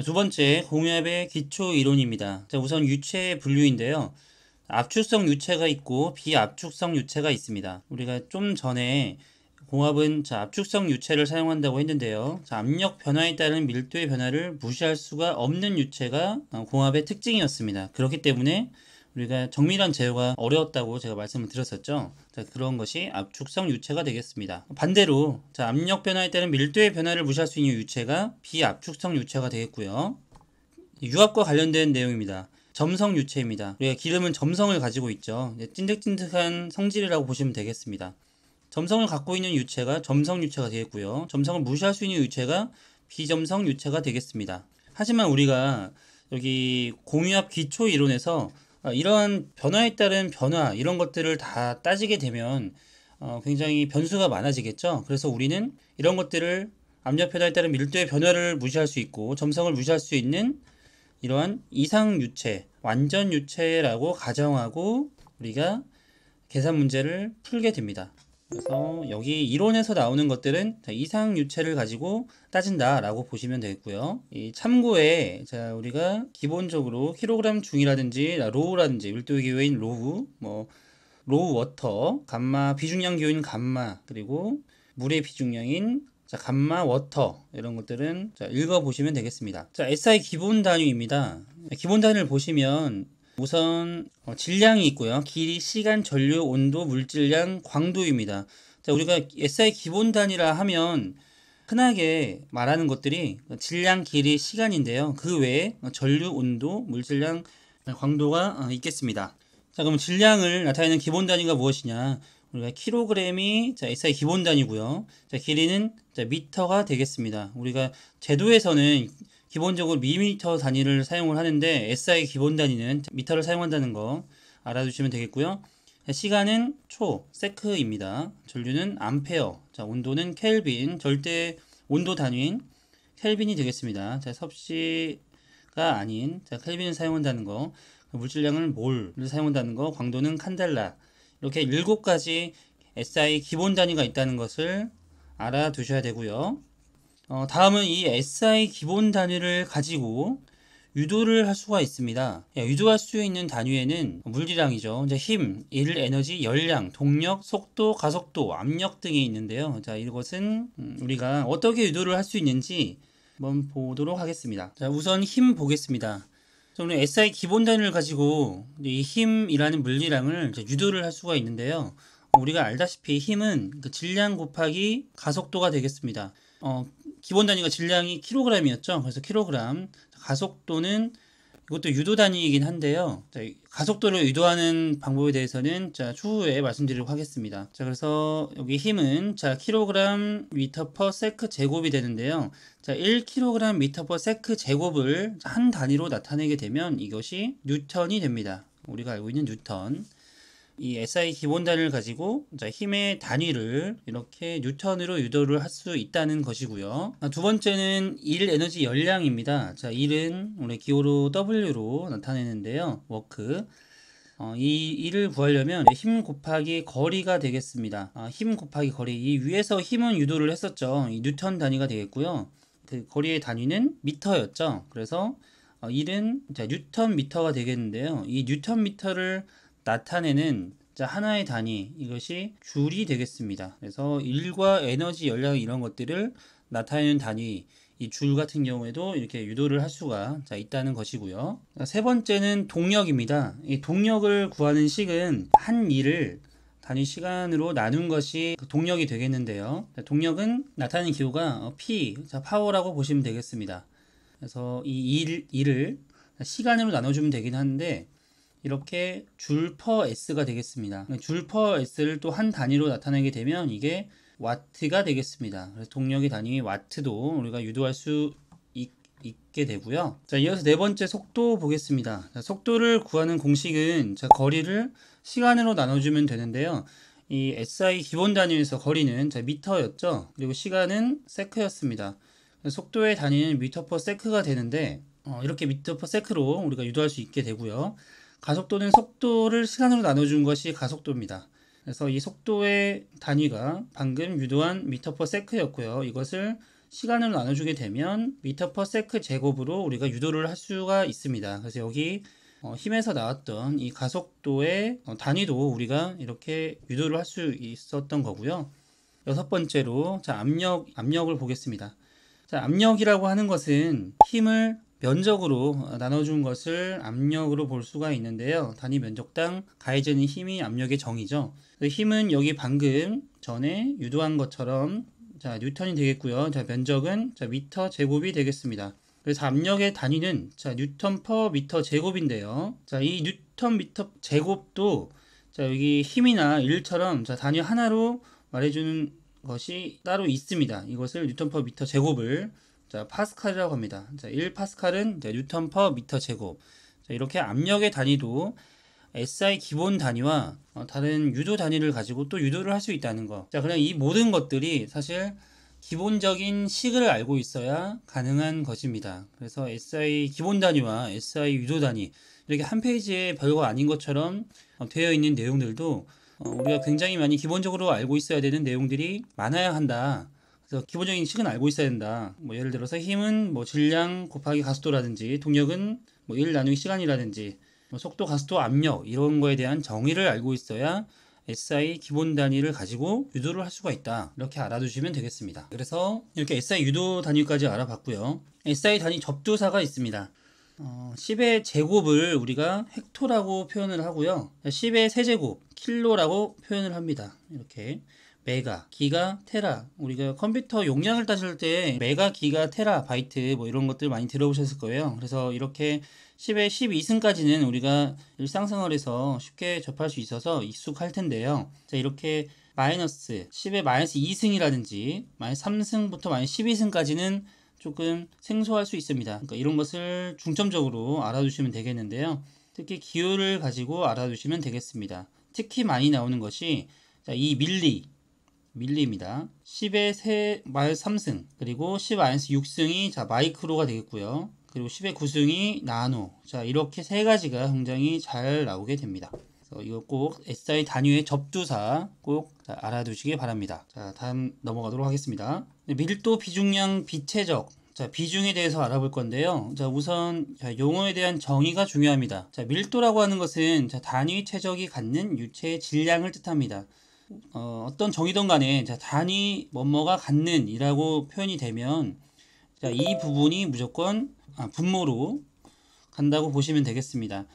두 번째, 공유압의 기초 이론입니다. 자, 우선 유체의 분류인데요. 압축성 유체가 있고 비압축성 유체가 있습니다. 우리가 좀 전에 공압은 압축성 유체를 사용한다고 했는데요. 압력 변화에 따른 밀도의 변화를 무시할 수가 없는 유체가 공압의 특징이었습니다. 그렇기 때문에 우리가 정밀한 제어가 어려웠다고 제가 말씀을 드렸었죠. 그런 것이 압축성 유체가 되겠습니다. 반대로 압력 변화에 따른 밀도의 변화를 무시할 수 있는 유체가 비압축성 유체가 되겠고요. 유압과 관련된 내용입니다. 점성 유체입니다. 우리가 기름은 점성을 가지고 있죠. 찐득찐득한 성질이라고 보시면 되겠습니다. 점성을 갖고 있는 유체가 점성 유체가 되겠고요. 점성을 무시할 수 있는 유체가 비점성 유체가 되겠습니다. 하지만 우리가 여기 공유압 기초 이론에서 이러한 변화에 따른 변화 이런 것들을 다 따지게 되면 굉장히 변수가 많아지겠죠. 그래서 우리는 이런 것들을 압력 변화에 따른 밀도의 변화를 무시할 수 있고 점성을 무시할 수 있는 이러한 이상 유체, 완전 유체라고 가정하고 우리가 계산 문제를 풀게 됩니다. 그래서 여기 이론에서 나오는 것들은 이상 유체를 가지고 따진다라고 보시면 되겠고요. 이 참고에 우리가 기본적으로 킬로그램 중이라든지 로우라든지 밀도의 기호인 로우, 로우 워터, 감마 비중량 기호인 감마, 그리고 물의 비중량인 감마 워터 이런 것들은 읽어보시면 되겠습니다. SI 기본 단위입니다. 기본 단위를 보시면 우선 질량이 있고요. 길이, 시간, 전류, 온도, 물질량, 광도입니다. 우리가 SI 기본 단위라 하면 흔하게 말하는 것들이 질량, 길이, 시간인데요. 그 외에 전류, 온도, 물질량, 광도가 있겠습니다. 그럼 질량을 나타내는 기본 단위가 무엇이냐? 우리가 킬로그램이 SI 기본 단위고요. 길이는 미터가 되겠습니다. 우리가 제도에서는 기본적으로 밀리미터 단위를 사용을 하는데 SI 기본 단위는 미터를 사용한다는 거 알아두시면 되겠고요. 시간은 초, 세크입니다. 전류는 암페어, 온도는 켈빈, 절대 온도 단위인 켈빈이 되겠습니다. 섭씨가 아닌 켈빈을 사용한다는 거, 물질량은 몰을 사용한다는 거, 광도는 칸델라. 이렇게 7가지 SI 기본 단위가 있다는 것을 알아두셔야 되고요. 다음은 이 SI 기본 단위를 가지고 유도를 할 수가 있습니다. 유도할 수 있는 단위에는 물리량이죠. 힘, 에너지, 열량, 동력, 속도, 가속도, 압력 등이 있는데요. 이것은 우리가 어떻게 유도를 할 수 있는지 한번 보도록 하겠습니다. 우선 힘 보겠습니다. 저는 SI 기본 단위를 가지고 이 힘이라는 물리량을 유도를 할 수가 있는데요. 우리가 알다시피 힘은 그 질량 곱하기 가속도가 되겠습니다. 기본 단위가 질량이 킬로그램이었죠. 그래서 킬로그램. 가속도는 이것도 유도 단위이긴 한데요. 가속도를 유도하는 방법에 대해서는 추후에 말씀드리도록 하겠습니다. 그래서 여기 힘은 킬로그램 미터 퍼 세크 제곱이 되는데요. 1kg 미터 퍼 세크 제곱을 한 단위로 나타내게 되면 이것이 뉴턴이 됩니다. 우리가 알고 있는 뉴턴. 이 SI 기본 단위를 가지고 힘의 단위를 이렇게 뉴턴으로 유도를 할 수 있다는 것이고요. 두 번째는 일 에너지 열량입니다. 일은 우리 기호로 W로 나타내는데요. 워크. 이 일을 구하려면 힘 곱하기 거리가 되겠습니다. 힘 곱하기 거리. 이 위에서 힘은 유도를 했었죠. 이 뉴턴 단위가 되겠고요. 그 거리의 단위는 미터였죠. 그래서 일은 뉴턴 미터가 되겠는데요. 이 뉴턴 미터를 나타내는 하나의 단위, 이것이 줄이 되겠습니다. 그래서 일과 에너지, 열량 이런 것들을 나타내는 단위, 이 줄 같은 경우에도 이렇게 유도를 할 수가 있다는 것이고요. 세 번째는 동력입니다. 이 동력을 구하는 식은 한 일을 단위 시간으로 나눈 것이 동력이 되겠는데요. 동력은 나타내는 기호가 P, 파워라고 보시면 되겠습니다. 그래서 이 일을 시간으로 나눠주면 되긴 하는데 이렇게 줄 퍼 S가 되겠습니다. 줄 퍼 S를 또 한 단위로 나타내게 되면 이게 와트가 되겠습니다. 그래서 동력의 단위 와트도 우리가 유도할 수 있게 되고요. 이어서 네 번째 속도 보겠습니다. 속도를 구하는 공식은 거리를 시간으로 나눠주면 되는데요. 이 SI 기본 단위에서 거리는 미터였죠. 그리고 시간은 세크였습니다. 속도의 단위는 미터 퍼 세크가 되는데 이렇게 미터 퍼 세크로 우리가 유도할 수 있게 되고요. 가속도는 속도를 시간으로 나눠준 것이 가속도입니다. 그래서 이 속도의 단위가 방금 유도한 미터 퍼 세크였고요. 이것을 시간을 나눠주게 되면 미터 퍼 세크 제곱으로 우리가 유도를 할 수가 있습니다. 그래서 여기 힘에서 나왔던 이 가속도의 단위도 우리가 이렇게 유도를 할 수 있었던 거고요. 여섯 번째로 자, 압력을 보겠습니다. 자, 압력이라고 하는 것은 힘을 면적으로 나눠준 것을 압력으로 볼 수가 있는데요. 단위 면적당 가해지는 힘이 압력의 정의죠. 힘은 여기 방금 전에 유도한 것처럼 자, 뉴턴이 되겠고요. 자, 면적은 자, 미터 제곱이 되겠습니다. 그래서 압력의 단위는 자, 뉴턴 퍼 미터 제곱인데요. 자, 이 뉴턴 미터 제곱도 자, 여기 힘이나 일처럼 자, 단위 하나로 말해주는 것이 따로 있습니다. 이것을 뉴턴 퍼 미터 제곱을 자, 파스칼이라고 합니다. 자, 1파스칼은 뉴턴 퍼 미터 제곱. 자, 이렇게 압력의 단위도 SI 기본 단위와 다른 유도 단위를 가지고 또 유도를 할 수 있다는 거. 자, 그냥 이 모든 것들이 사실 기본적인 식을 알고 있어야 가능한 것입니다. 그래서 SI 기본 단위와 SI 유도 단위 이렇게 한 페이지에 별거 아닌 것처럼 되어 있는 내용들도 우리가 굉장히 많이 기본적으로 알고 있어야 되는 내용들이 많아야 한다. 그래서 기본적인 식은 알고 있어야 된다. 뭐 예를 들어서 힘은 뭐 질량 곱하기 가속도라든지 동력은 뭐 1 나누기 시간이라든지 속도, 가속도, 압력 이런 거에 대한 정의를 알고 있어야 SI 기본 단위를 가지고 유도를 할 수가 있다. 이렇게 알아두시면 되겠습니다. 그래서 이렇게 SI 유도 단위까지 알아봤고요. SI 단위 접두사가 있습니다. 10의 제곱을 우리가 헥토라고 표현을 하고요. 10의 세제곱, 킬로라고 표현을 합니다. 이렇게 메가, 기가, 테라. 우리가 컴퓨터 용량을 따질 때 메가, 기가, 테라, 바이트 뭐 이런 것들 많이 들어보셨을 거예요. 그래서 이렇게 10의 12승까지는 우리가 일상생활에서 쉽게 접할 수 있어서 익숙할 텐데요. 자, 이렇게 마이너스 10의 마이너스 2승이라든지 마이너스 3승부터 마이너스 12승까지는 조금 생소할 수 있습니다. 그러니까 이런 것을 중점적으로 알아두시면 되겠는데요. 특히 기호를 가지고 알아두시면 되겠습니다. 특히 많이 나오는 것이 자, 이 밀리입니다. 10의 마이너스 3승 그리고 10 마이너스 6승이 자, 마이크로가 되겠고요. 그리고 10의 9승이 나노. 자, 이렇게 세 가지가 굉장히 잘 나오게 됩니다. 그래서 이거 꼭 SI 단위의 접두사 꼭 알아두시기 바랍니다. 자, 다음 넘어가도록 하겠습니다. 밀도, 비중량, 비체적. 자, 비중에 대해서 알아볼 건데요. 자, 우선 용어에 대한 정의가 중요합니다. 자, 밀도라고 하는 것은 자, 단위 최적이 갖는 유체의 질량을 뜻합니다. 어떤 정의든 간에 자, 단위 뭐뭐가 갖는 이라고 표현이 되면 자, 이 부분이 무조건 분모로 간다고 보시면 되겠습니다.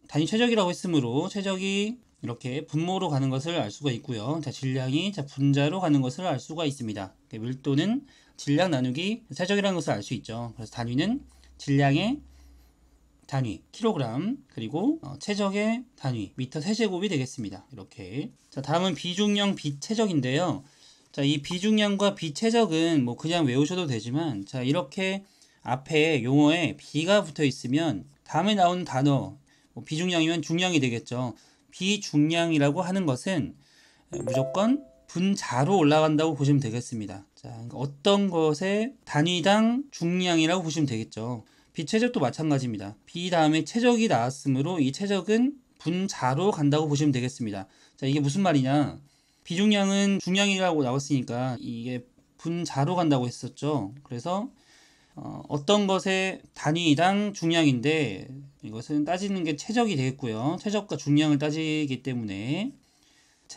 단위 최적이라고 했으므로 최적이 이렇게 분모로 가는 것을 알 수가 있고요. 자, 질량이 자, 분자로 가는 것을 알 수가 있습니다. 밀도는 질량 나누기 최적이라는 것을 알 수 있죠. 그래서 단위는 질량의 단위 킬로그램 그리고 최적의 단위 미터 세제곱이 되겠습니다. 이렇게. 자, 다음은 비중량 비체적인데요. 자, 이 비중량과 비체적은 뭐 그냥 외우셔도 되지만 자, 이렇게 앞에 용어에 비가 붙어 있으면 다음에 나오는 단어 뭐 비중량이면 중량이 되겠죠. 비중량이라고 하는 것은 무조건 분자로 올라간다고 보시면 되겠습니다. 자, 그러니까 어떤 것의 단위당 중량이라고 보시면 되겠죠. 비체적도 마찬가지입니다. 비 다음에 체적이 나왔으므로 이 체적은 분자로 간다고 보시면 되겠습니다. 자, 이게 무슨 말이냐? 비중량은 중량이라고 나왔으니까 이게 분자로 간다고 했었죠. 그래서 어떤 것의 단위당 중량인데 이것은 따지는 게 체적이 되겠고요. 체적과 중량을 따지기 때문에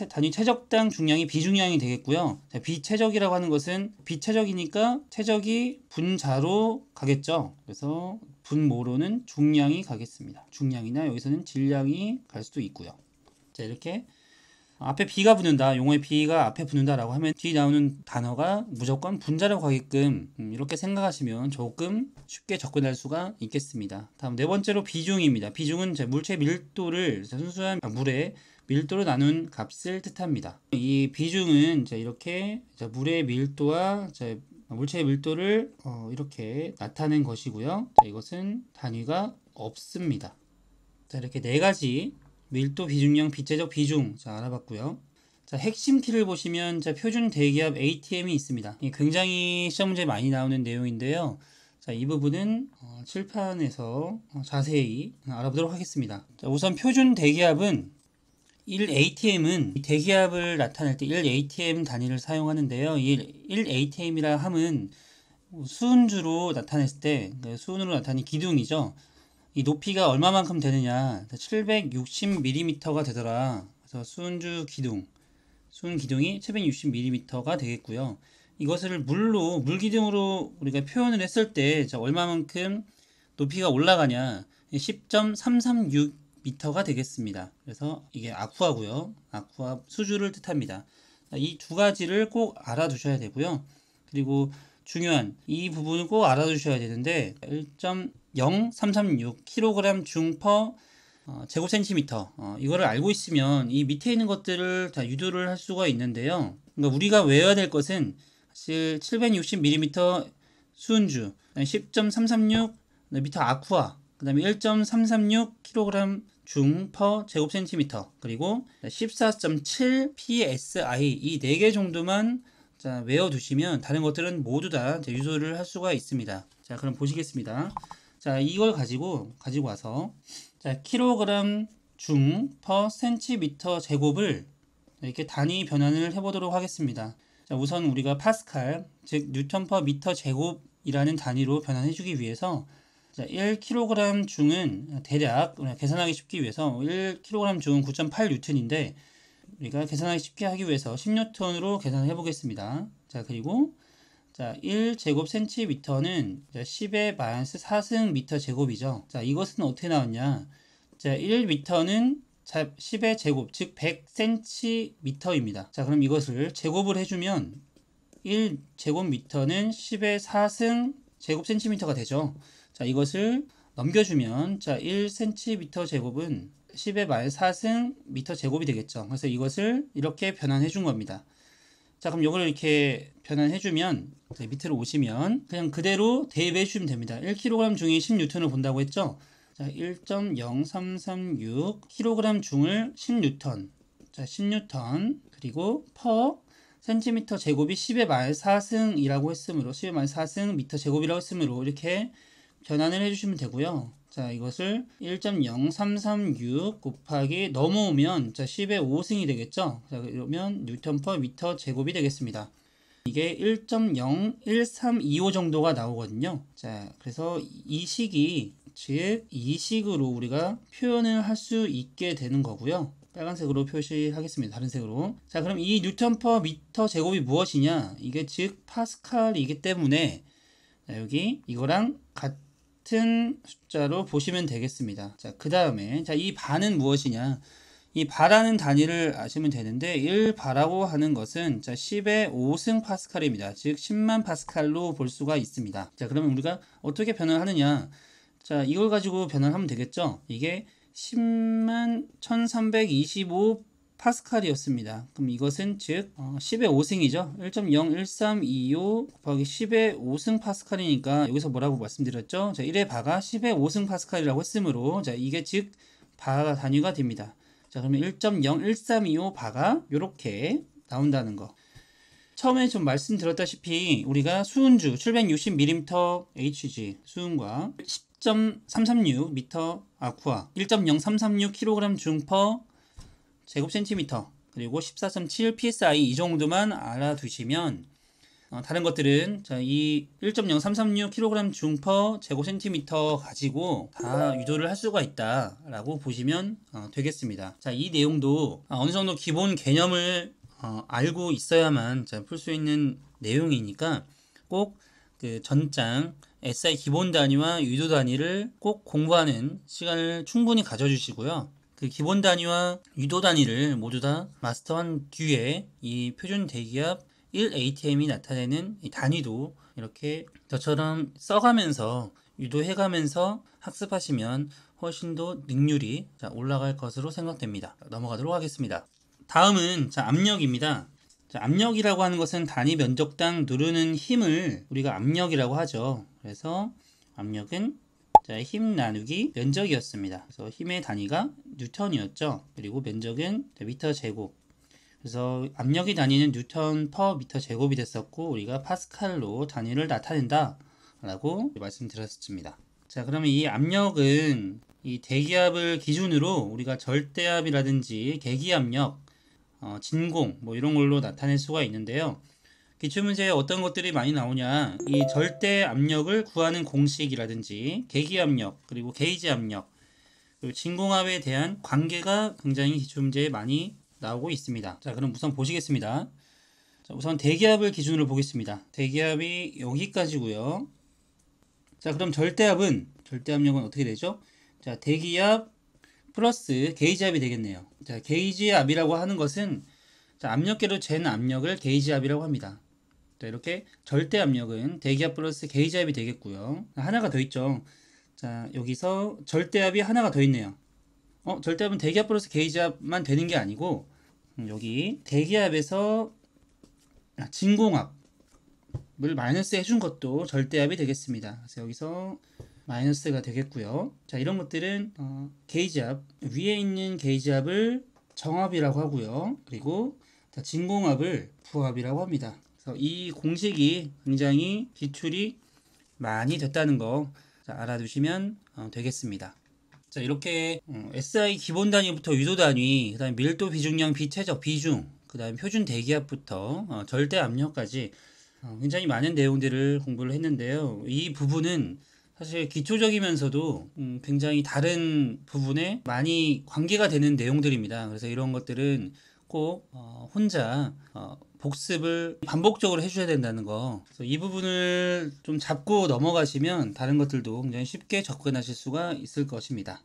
단위 체적당 중량이 비중량이 되겠고요. 자, 비체적이라고 하는 것은 비체적이니까 체적이 분자로 가겠죠. 그래서 분모로는 중량이 가겠습니다. 중량이나 여기서는 질량이 갈 수도 있고요. 자, 이렇게 앞에 비가 붙는다, 용어에 비가 앞에 붙는다라고 하면 뒤에 나오는 단어가 무조건 분자로 가게끔 이렇게 생각하시면 조금 쉽게 접근할 수가 있겠습니다. 다음 네 번째로 비중입니다. 비중은 물체 밀도를 순수한 물의 밀도로 나눈 값을 뜻합니다. 이 비중은 이렇게 물의 밀도와 물체의 밀도를 이렇게 나타낸 것이고요. 이것은 단위가 없습니다. 자, 이렇게 네 가지 밀도, 비중량, 비체적, 비중 알아봤고요. 자, 핵심 키를 보시면 표준 대기압 ATM이 있습니다. 굉장히 시험 문제에 많이 나오는 내용인데요. 자, 이 부분은 칠판에서 자세히 알아보도록 하겠습니다. 자, 우선 표준 대기압은 1ATM은 대기압을 나타낼 때 1ATM 단위를 사용하는데요. 1ATM이라 함은 수은주로 나타냈을 때, 수은으로 나타낸 기둥이죠. 이 높이가 얼마만큼 되느냐, 760mm가 되더라. 그래서 수은주 기둥, 수은 기둥이 760mm가 되겠고요. 이것을 물기둥으로 우리가 표현을 했을 때 얼마만큼 높이가 올라가냐, 10.336m가 되겠습니다. 그래서 이게 아쿠아고요. 아쿠아 수주를 뜻합니다. 이 두 가지를 꼭 알아두셔야 되고요. 그리고 중요한 이 부분을 꼭 알아두셔야 되는데 1.0336kg 중 per 제곱센티미터, 이거를 알고 있으면 이 밑에 있는 것들을 다 유도를 할 수가 있는데요. 그러니까 우리가 외워야 될 것은 사실 760mm 수은주, 10.336m 아쿠아, 그 다음에 1.336kg 중 per 제곱센티미터, 그리고 14.7 psi, 이 4개 정도만 외워두시면 다른 것들은 모두 다 유도를 할 수가 있습니다. 자, 그럼 보시겠습니다. 자, 이걸 가지고 와서 킬로그램 중 per 센티미터 제곱을 이렇게 단위 변환을 해보도록 하겠습니다. 자, 우선 우리가 파스칼, 즉 뉴턴 per 미터 제곱이라는 단위로 변환해주기 위해서 1kg 중은 대략 계산하기 쉽기 위해서 1kg 중은 9.8N인데 우리가 계산하기 쉽게 하기 위해서 10N으로 계산을 해보겠습니다. 자, 그리고 1제곱센티미터는 10의 마이너스 4승 미터 제곱이죠. 자, 이것은 어떻게 나왔냐? 자, 1미터는 10의 제곱, 즉 100cm입니다. 자, 그럼 이것을 제곱을 해주면 1제곱미터는 10의 4승 제곱센티미터가 되죠. 자, 이것을 넘겨주면 1cm 제곱은 10의 마이너스 4승 미터 제곱이 되겠죠. 그래서 이것을 이렇게 변환해 준 겁니다. 자, 그럼 이걸 이렇게 변환해주면 밑으로 오시면 그냥 그대로 대입해 주시면 됩니다. 1kg 중에 10N을 본다고 했죠. 자, 1.0336kg 중을 10N, 자, 10N, 그리고 per 센티미터 제곱이 10의 마이너스 4승이라고 했으므로 10의 마이너스 4승 미터 제곱이라고 했으므로 이렇게 변환을 해주시면 되고요. 자, 이것을 1.0336 곱하기 넘어오면 10의 5승이 되겠죠. 자, 그러면 뉴턴 퍼 미터 제곱이 되겠습니다. 이게 1.01325 정도가 나오거든요. 자, 그래서 이 식이, 즉 이 식으로 우리가 표현을 할 수 있게 되는 거고요. 빨간색으로 표시하겠습니다. 다른 색으로. 자, 그럼 이 뉴턴 퍼 미터 제곱이 무엇이냐? 이게 즉 파스칼이기 때문에 여기 이거랑 같은 숫자로 보시면 되겠습니다. 자, 그 다음에 이 바는 무엇이냐? 이 바라는 단위를 아시면 되는데 1바라고 하는 것은 10의 5승 파스칼입니다. 즉 10만 파스칼로 볼 수가 있습니다. 자, 그러면 우리가 어떻게 변환하느냐? 자, 이걸 가지고 변환하면 되겠죠. 이게 10만 1325 파스칼이었습니다. 그럼 이것은 즉 10의 5승이죠. 1.01325 곱하기 10의 5승 파스칼이니까 여기서 뭐라고 말씀드렸죠? 자, 1의 바가 10의 5승 파스칼이라고 했으므로 자, 이게 즉 바 단위가 됩니다. 자, 그러면 1.01325 바가 이렇게 나온다는 거. 처음에 좀 말씀드렸다시피 우리가 수은주 760mm HG 수은과 10.336m 아쿠아 1.0336kg 중 per 제곱센티미터 그리고 14.7 psi 이 정도만 알아두시면 다른 것들은 이 1.0336kg 중 per 제곱센티미터 가지고 다 유도를 할 수가 있다 라고 보시면 되겠습니다. 자, 이 내용도 어느 정도 기본 개념을 알고 있어야만 풀 수 있는 내용이니까 꼭 그 전장 SI 기본 단위와 유도 단위를 꼭 공부하는 시간을 충분히 가져주시고요. 그 기본 단위와 유도 단위를 모두 다 마스터한 뒤에 이 표준 대기압 1atm이 나타내는 이 단위도 이렇게 저처럼 써가면서 유도해가면서 학습하시면 훨씬 더 능률이 올라갈 것으로 생각됩니다. 넘어가도록 하겠습니다. 다음은 압력입니다. 자, 압력이라고 하는 것은 단위 면적당 누르는 힘을 우리가 압력이라고 하죠. 그래서 압력은 힘 나누기 면적이었습니다. 그래서 힘의 단위가 뉴턴이었죠. 그리고 면적은 미터 제곱. 그래서 압력의 단위는 뉴턴 퍼 미터 제곱이 됐었고 우리가 파스칼로 단위를 나타낸다 라고 말씀드렸습니다. 자, 그러면 이 압력은 이 대기압을 기준으로 우리가 절대압이라든지 계기압력, 진공 이런 걸로 나타낼 수가 있는데요. 기출문제에 어떤 것들이 많이 나오냐, 이 절대 압력을 구하는 공식이라든지 계기압력, 그리고 게이지 압력, 그리고 진공압에 대한 관계가 굉장히 기출문제에 많이 나오고 있습니다. 자, 그럼 우선 보시겠습니다. 자, 우선 대기압을 기준으로 보겠습니다. 대기압이 여기까지고요. 자, 그럼 절대압력은 어떻게 되죠? 자, 대기압 플러스 게이지압이 되겠네요. 자, 게이지압이라고 하는 것은, 자, 압력계로 잰 압력을 게이지압이라고 합니다. 자, 이렇게 절대압력은 대기압 플러스 게이지압이 되겠고요. 하나가 더 있죠. 자, 여기서 절대압이 하나가 더 있네요. 절대압은 대기압 플러스 게이지압만 되는 게 아니고, 여기 대기압에서 진공압을 마이너스 해준 것도 절대압이 되겠습니다. 그래서 여기서 마이너스가 되겠고요. 자, 이런 것들은 게이지압, 위에 있는 게이지압을 정압이라고 하고요. 그리고 진공압을 부압이라고 합니다. 그래서 이 공식이 굉장히 기출이 많이 됐다는 거, 자, 알아두시면 되겠습니다. 자, 이렇게 SI 기본 단위부터 유도 단위, 그다음에 밀도 비중량 비최적 비중, 그다음에 표준 대기압부터 절대 압력까지 굉장히 많은 내용들을 공부를 했는데요. 이 부분은 사실 기초적이면서도 굉장히 다른 부분에 많이 관계가 되는 내용들입니다. 그래서 이런 것들은 꼭 혼자 복습을 반복적으로 해줘야 된다는 거. 그래서 이 부분을 좀 잡고 넘어가시면 다른 것들도 굉장히 쉽게 접근하실 수가 있을 것입니다.